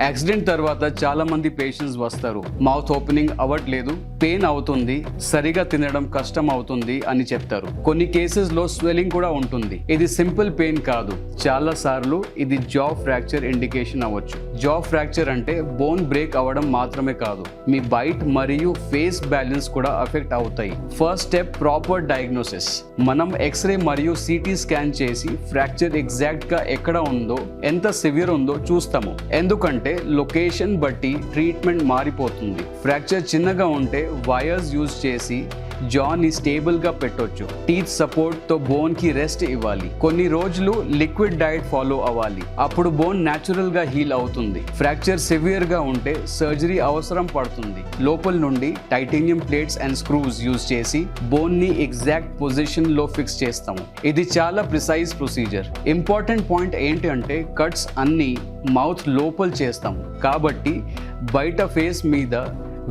Accident తర్వాత చాలా మంది పేషెంట్స్ వస్తారు. మౌత్ ఓపెనింగ్ అవ్వట్లేదు, పెయిన్ అవుతుంది, సరిగా తినడం కష్టం అవుతుంది అని చెప్తారు. కొన్ని కేసెస్ లో స్వెల్లింగ్ కూడా ఉంటుంది. ఇది సింపుల్ పెయిన్ కాదు, చాలా సార్లు ఇది జా ఫ్రాక్చర్ ఇండికేషన్ అవ్వచ్చు. జా ఫ్రాక్చర్ అంటే బోన్ బ్రేక్ అవ్వడం మాత్రమే కాదు, మీ బైట్ మరియు ఫేస్ బ్యాలెన్స్ కూడా అఫెక్ట్ అవుతాయి. First step proper diagnosis. మనం ఎక్స్రే మరియు సిటీ స్కాన్ చేసి ఫ్రాక్చర్ ఎగ్జాక్ట్ గా ఎక్కడ ఉందో, ఎంత సివియర్ ఉందో చూస్తాము. ఎందుకంటే లొకేషన్ బట్టి ట్రీట్మెంట్ మారిపోతుంది. ఫ్రాక్చర్ చిన్నగా ఉంటే వైర్స్ యూజ్ చేసి జాని స్టేబుల్ గా పెట్టొచ్చు. టీత్ సపోర్ట్ తో బోన్ కి రెస్ట్ ఇవ్వాలి. కొన్ని రోజులు లిక్విడ్ డైట్ ఫాలో అవ్వాలి, అప్పుడు బోన్ న్యాచురల్ గా హీల్ అవుతుంది. ఫ్రాక్చర్ సివియర్ గా ఉంటే సర్జరీ అవసరం పడుతుంది. లోపల నుండి titanium plates and screws use చేసి బోన్ ని ఎగ్జాక్ట్ పొజిషన్ లో ఫిక్స్ చేస్తాము. ఇది చాలా ప్రిసైజ్ ప్రొసీజర్. ఇంపార్టెంట్ పాయింట్ ఏంటి అంటే కట్స్ అన్ని మౌత్ లోపల చేస్తాము కాబట్టి బయట ఫేస్ మీద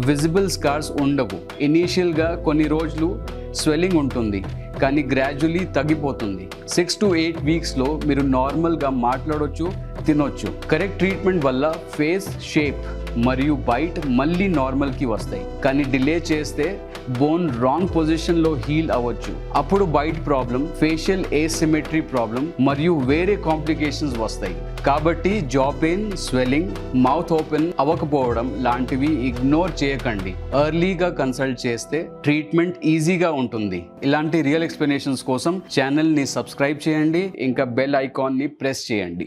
విజిబుల్ స్కార్స్ ఉండవు. ఇనీషియల్గా కొన్ని రోజులు స్వెల్లింగ్ ఉంటుంది, కానీ గ్రాడ్యువల్లీ తగ్గిపోతుంది. 6 to 8 వీక్స్లో మీరు నార్మల్గా మాట్లాడొచ్చు, తినొచ్చు. కరెక్ట్ ట్రీట్మెంట్ వల్ల ఫేస్ షేప్ మరియు బైట్ మళ్ళీ నార్మల్కి వస్తాయి. కానీ డిలే చేస్తే బోన్ రాంగ్ పొజిషన్లో హీల్ అవ్వచ్చు. అప్పుడు బైట్ ప్రాబ్లం, ఫేషియల్ ఏసిమెట్రీ ప్రాబ్లం మరియు వేరే కాంప్లికేషన్స్ వస్తాయి. కాబట్టి జా పెయిన్, స్వెల్లింగ్, మౌత్ ఓపెన్ అవ్వకపోవడం లాంటివి ఇగ్నోర్ చేయకండి. ఎర్లీగా కన్సల్ట్ చేస్తే ట్రీట్మెంట్ ఈజీగా ఉంటుంది. ఇలాంటి రియల్ ఎక్స్ప్లెనేషన్స్ కోసం ఛానల్ని సబ్స్క్రైబ్ చేయండి, ఇంకా బెల్ ఐకాన్ని ప్రెస్ చేయండి.